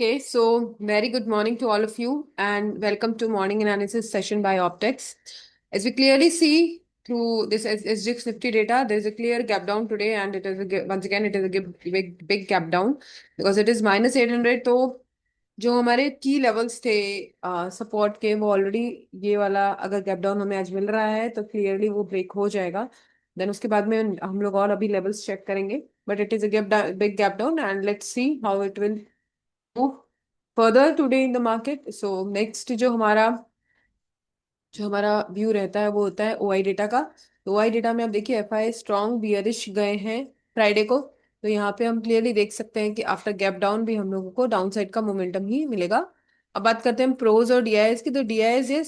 Okay, so very good morning to all of you and welcome to morning analysis session by Optex. As we clearly see through this SGX Nifty data, there is a clear gap down today and it is once again it is a big gap down because it is minus 800. तो जो हमारे की levels थे support के वो already ये वाला अगर गैप डाउन हमें आज मिल रहा है तो क्लियरली वो ब्रेक हो जाएगा। देन उसके बाद में हम लोग और अभी लेवल्स चेक करेंगे but it is a big gap down and let's see how it will move further today in the market. So next जो हमारा व्यू रहता है वो होता है ओआई डेटा का। तो ओआई डेटा में आप देखिए एफआई स्ट्रॉन्ग बियरिश गए हैं फ्राइडे को। तो यहाँ पे हम क्लियरली देख सकते हैं कि आफ्टर गैप डाउन भी हम लोगों को डाउन साइड का मोमेंटम ही मिलेगा। अब बात करते हैं प्रोज और डीआईएस की। तो डीआईएस ये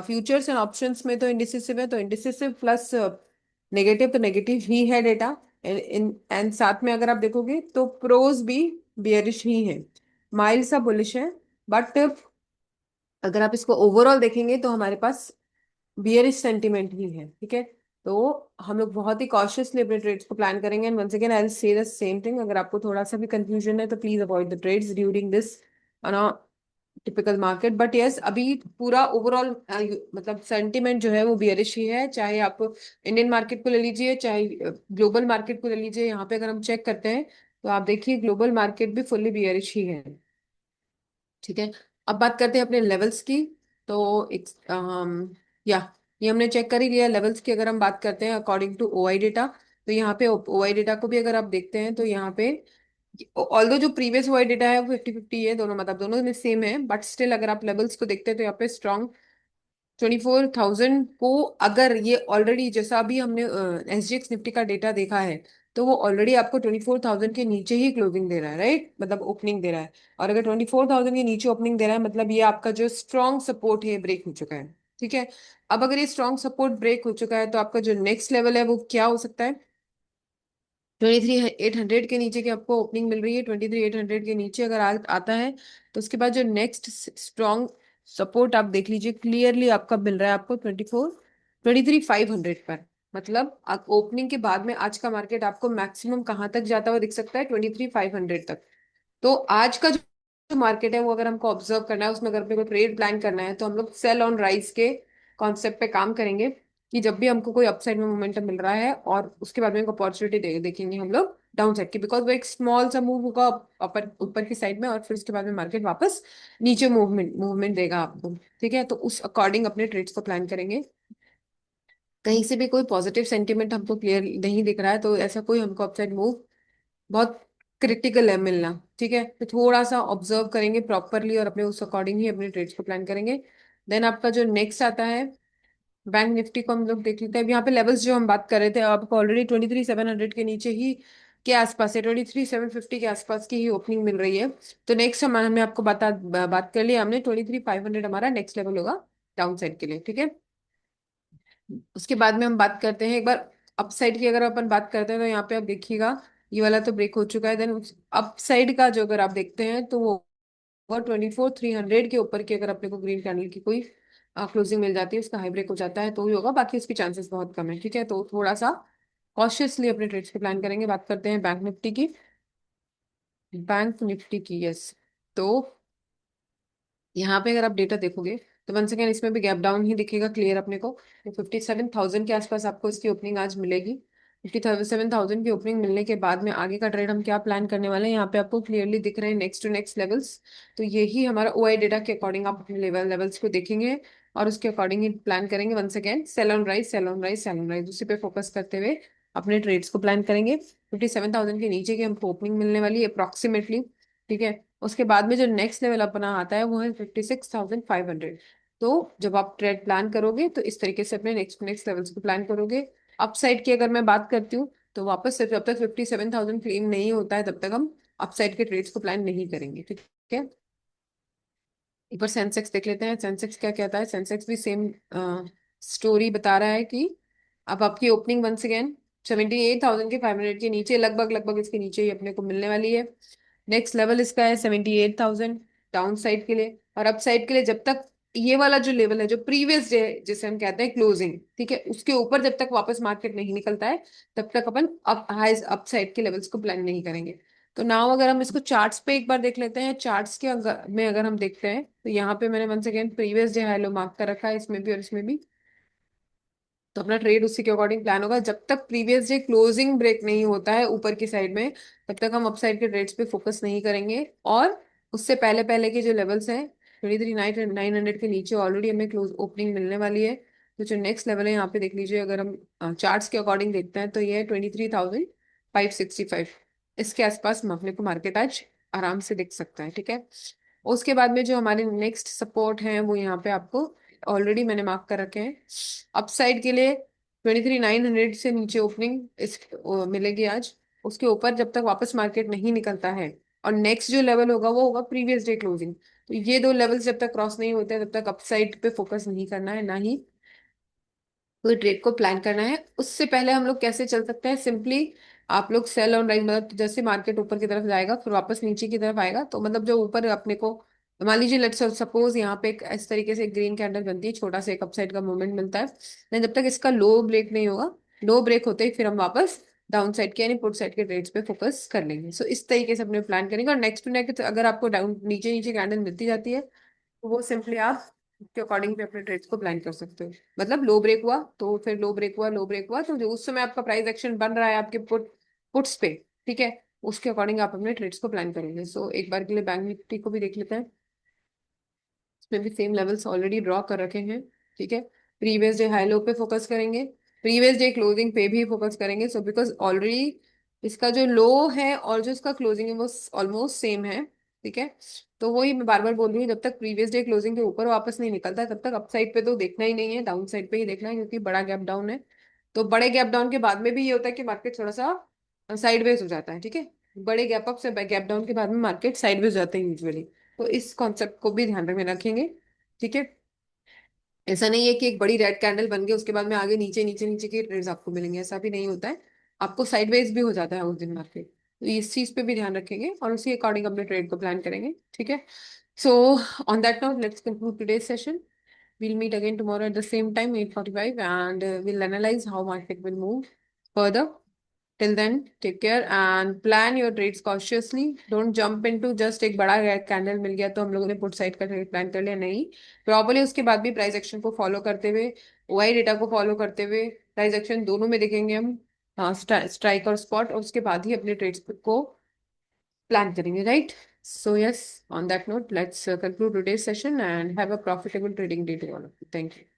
फ्यूचर्स एंड ऑप्शंस में तो इंडिसिसिव है, तो इंडिसिसिव प्लस नेगेटिव तो नेगेटिव ही है डेटा। एंड साथ में अगर आप देखोगे तो प्रोज भी बियरिश ही है, माइल्ड सा बुलिश है। बट अगर आप इसको ओवरऑल देखेंगे तो हमारे पास बियरिश सेंटिमेंट ही है। ठीक है, तो हम लोग बहुत ही कॉशियसली अपने ट्रेड्स को प्लान करेंगे। And once again I will say the same thing, अगर आपको थोड़ा सा भी कंफ्यूजन है तो please avoid the trades during this typical market. But yes, अभी पूरा ओवरऑल मतलब सेंटिमेंट जो है वो बियरिश ही है, चाहे आप इंडियन मार्केट को ले लीजिए चाहे ग्लोबल मार्केट को ले लीजिए। यहाँ पे अगर हम चेक करते हैं तो आप देखिए ग्लोबल मार्केट भी फुल्ली बियरिश ही है। ठीक है, अब बात करते हैं अपने लेवल्स की। तो एक या ये हमने चेक कर ही लिया लेवल्स की। अगर हम बात करते हैं अकॉर्डिंग टू ओआई डेटा, तो यहाँ पे ओआई डेटा को भी अगर आप देखते हैं तो यहाँ पे ऑल्दो जो प्रीवियस ओआई डेटा है वो 50-50 है, दोनों मतलब दोनों में सेम है। बट स्टिल अगर आप लेवल्स को देखते हैं तो यहाँ पे स्ट्रॉन्ग 24,000 को, अगर ये ऑलरेडी जैसा अभी हमने एसजीएक्स निफ्टी का डेटा देखा है तो वो ऑलरेडी आपको 24,000 के नीचे ही क्लोजिंग दे रहा है, राइट, मतलब ओपनिंग दे रहा है। और अगर 24,000 के नीचे ओपनिंग दे रहा है मतलब ये आपका जो स्ट्रॉन्ग सपोर्ट है ब्रेक हो चुका है। ठीक है, अब अगर ये स्ट्रॉन्ग सपोर्ट ब्रेक हो चुका है तो आपका जो नेक्स्ट लेवल है वो क्या हो सकता है? 23,800 के नीचे की आपको ओपनिंग मिल रही है। 23,800 के नीचे अगर आता है तो उसके बाद जो नेक्स्ट स्ट्रॉन्ग सपोर्ट आप देख लीजिए क्लियरली आपका मिल रहा है आपको 23,500 पर। मतलब ओपनिंग के बाद में आज का मार्केट आपको मैक्सिमम कहाँ तक जाता हुआ दिख सकता है? 23,500 तक। तो आज का जो मार्केट है वो अगर हमको ऑब्जर्व करना है, उसमें अगर अपने को ट्रेड प्लान करना है तो हम लोग सेल ऑन राइज के कॉन्सेप्ट पे काम करेंगे कि जब भी हमको कोई अपसाइड में मोमेंटम मिल रहा है और उसके बाद में एक अपॉर्चुनिटी देखेंगे हम लोग डाउन साइड की, बिकॉज वो एक स्मॉल सा मूव होगा ऊपर ऊपर की साइड में और फिर उसके बाद में मार्केट वापस नीचे मूवमेंट मूवमेंट देगा आपको। ठीक है, तो उस अकॉर्डिंग अपने ट्रेड्स को प्लान करेंगे। कहीं से भी कोई पॉजिटिव सेंटीमेंट हमको क्लियर नहीं दिख रहा है तो ऐसा कोई हमको अपसाइड मूव बहुत क्रिटिकल है मिलना। ठीक है, तो थोड़ा सा ऑब्जर्व करेंगे प्रॉपरली और अपने उस अकॉर्डिंग ही अपने ट्रेड्स को प्लान करेंगे। देन आपका जो नेक्स्ट आता है बैंक निफ्टी को हम लोग देख लेते हैं। अब यहाँ पे लेवल्स जो हम बात कर रहे थे आपको ऑलरेडी 23,700 के नीचे ही के आसपास है, 23,750 के आसपास की ही ओपनिंग मिल रही है। तो नेक्स्ट हमने आपको बात कर लिया हमने 23,500 हमारा नेक्स्ट लेवल होगा डाउन साइड के लिए। ठीक है, उसके बाद में हम बात करते हैं एक बार अप साइड की। अगर अपन बात करते हैं तो यहाँ पे आप देखिएगा ये वाला तो ब्रेक हो चुका है। देन अप साइड का जो अगर आप देखते हैं तो वो 24,300 के ऊपर की अगर अपने को ग्रीन कैंडल की कोई क्लोजिंग मिल जाती है, उसका हाई ब्रेक हो जाता है तो ही होगा, बाकी उसकी चांसेस बहुत कम है। ठीक है, तो थोड़ा सा कॉशियसली अपने ट्रेड्स को प्लान करेंगे। बात करते हैं बैंक निफ्टी की। बैंक निफ्टी की यस, तो यहाँ पे अगर आप डेटा देखोगे तो वन सेकेंड इसमें भी गैप डाउन ही दिखेगा क्लियर अपने को। 57,000 के आसपास आपको इसकी ओपनिंग आज मिलेगी। 57,000 की ओपनिंग मिलने के बाद में आगे का ट्रेड हम क्या प्लान करने वाले हैं यहाँ पे आपको क्लियरली दिख रहे हैं नेक्स्ट टू नेक्स्ट लेवल्स। तो यही हमारा ओआई डेटा के अकॉर्डिंग आप अपने लेवल्स को देखेंगे और उसके अकॉर्डिंग ही प्लान करेंगे। One second sell on rise sell on rise sell on rise उसी पे फोकस करते हुए अपने ट्रेड्स को प्लान करेंगे। 57,000 के नीचे की हमको ओपनिंग मिलने वाली है अप्रोक्सीमेटली। ठीक है, उसके बाद में जो नेक्स्ट लेवल अपना आता है वो है 56,500। तो जब आप ट्रेड प्लान करोगे तो इस तरीके से अपने नेक्स्ट नेक्स्ट लेवल्स को प्लान करोगे। अपसाइड की अगर मैं बात करती हूँ तो वापस से जब तक 57,000 क्लेम नहीं होता है तब तक हम अपसाइड के ट्रेड्स को प्लान नहीं करेंगे। ठीक है, एक बार सेंसेक्स देख लेते हैं। सेंसेक्स क्या कहता है? सेंसेक्स भी सेम स्टोरी बता रहा है कि अब आपकी ओपनिंग वंस अगेन 78,500 के नीचे लगभग लगभग इसके नीचे ही अपने को मिलने वाली है। नेक्स्ट लेवल इसका है 78,000 डाउन साइड के लिए। और अप साइड के लिए जब तक ये वाला जो लेवल है जो प्रीवियस डे जिसे हम कहते हैं क्लोजिंग, ठीक है, उसके ऊपर जब तक वापस मार्केट नहीं निकलता है तब तक अपन अप हाई अप साइड के लेवल्स को प्लान नहीं करेंगे। तो नाउ अगर हम इसको चार्ट्स पे एक बार देख लेते हैं, चार्ट्स के में अगर हम देखते हैं तो यहाँ पे मैंने once again previous day high low mark कर रखा है, इसमें भी और इसमें भी। तो अपना ट्रेड उसी के अकॉर्डिंग प्लान होगा। जब तक प्रीवियस डे क्लोजिंग ब्रेक नहीं होता है ऊपर की साइड में, तब तक हम अपसाइड के ट्रेड्स पे फोकस नहीं करेंगे। और उससे पहले पहले के जो लेवल्स हैं 23,900 के नीचे ऑलरेडी हमें क्लोज ओपनिंग मिलने वाली है। तो जो नेक्स्ट लेवल है यहाँ पे देख लीजिए, अगर हम चार्ट्स के अकॉर्डिंग देखते हैं तो ये है 23,565। इसके आसपास अपने को मार्केट आज आराम से दिख सकता है, ठीक है। उसके बाद में जो हमारे नेक्स्ट सपोर्ट हैं वो यहाँ पे आपको ऑलरेडी मैंने मार्क कर रखे हैं। अपसाइड के लिए 23,900 से नीचे ओपनिंग मिलेगी आज। उसके ऊपर जब तक वापस मार्केट नहीं निकलता है, और नेक्स्ट जो लेवल होगा वो होगा प्रीवियस डे क्लोजिंग। तो ये दो लेवल्स जब तक क्रॉस नहीं होते हैं तब तक अपसाइड पे फोकस नहीं करना है, ना ही कोई ट्रेड को प्लान करना है। उससे पहले हम लोग कैसे चल सकते हैं, सिंपली आप लोग सेल ऑन राइज, मतलब जैसे मार्केट ऊपर की तरफ जाएगा फिर वापस नीचे की तरफ आएगा, तो मतलब जो ऊपर अपने को मान लीजिए लेट्स सपोज यहाँ पे एक इस तरीके से ग्रीन कैंडल बनती है, छोटा सा एक अपसाइड का मूवमेंट मिलता है, लेकिन जब तक इसका लो ब्रेक नहीं होगा, लो ब्रेक होते ही फिर हम वापस डाउन साइड के यानी पुट साइड के ट्रेड्स पे फोकस कर लेंगे। सो इस तरीके से अपने प्लान करेंगे। और नेक्स्ट टू नेक्स्ट अगर आपको डाउन नीचे नीचे कैंडल मिलती जाती है तो वो सिंपली आप के अकॉर्डिंग भी अपने ट्रेड्स को प्लान कर सकते हो। मतलब लो ब्रेक हुआ तो फिर लो ब्रेक हुआ, लो ब्रेक हुआ तो जो उस समय आपका प्राइस एक्शन बन रहा है आपके पुट्स पे, ठीक है, उसके अकॉर्डिंग आप अपने ट्रेड्स को प्लान करेंगे। सो एक बार के लिए बैंक निफ्टी को भी देख लेते हैं। इसमें भी सेम लेवल्स ऑलरेडी ड्रॉ कर रखे हैं, ठीक है। प्रीवियस डे हाई लो पे फोकस करेंगे, प्रीवियस डे क्लोजिंग पे भी फोकस करेंगे। सो बिकॉज ऑलरेडी इसका जो लो है और जो इसका क्लोजिंग है वो ऑलमोस्ट सेम है, ठीक है। तो वही मैं बार बार बोल रही हूँ, जब तक प्रीवियस डे क्लोजिंग के ऊपर वापस नहीं निकलता तब तक अपसाइड पे तो देखना ही नहीं है, डाउन साइड पे ही देखना है, क्योंकि बड़ा गैप डाउन है। तो बड़े गैप डाउन के बाद में भी ये होता है कि मार्केट थोड़ा सा साइडवेज हो जाता है, ठीक है। बड़े गैप अप से गैप डाउन के बाद में मार्केट साइडवेज जाते हैं यूजुअली। तो इस कॉन्सेप्ट को भी ध्यान में रखेंगे, ठीक है। ऐसा नहीं है कि एक बड़ी रेड कैंडल बन गई उसके बाद में आगे नीचे नीचे नीचे के ट्रेड्स आपको मिलेंगे, ऐसा भी नहीं होता है। आपको साइडवेज भी हो जाता है उस दिन मार्केट। तो इस चीज पे भी ध्यान रखेंगे और उसी अकॉर्डिंग अपने ट्रेड को प्लान करेंगे, ठीक है। So on that note let's conclude today's session. We'll meet again tomorrow at the same time, 8:45, and we'll analyze how market will move further. Till then, take care and plan your trades cautiously. Don't jump into just एक बड़ा candle मिल गया तो हम लोगों ने put side का trade plan कर लिया, नहीं। प्रॉपर्ली उसके बाद भी प्राइस एक्शन को फॉलो करते हुए, ओआई डेटा को फॉलो करते हुए, प्राइस एक्शन दोनों में देखेंगे हम, हाँ, स्ट्राइक और स्पॉट, और उसके बाद ही अपने ट्रेड्स को प्लान करेंगे, right. So yes, on that note, let's conclude today's session and have a profitable trading day to all of you. Thank you.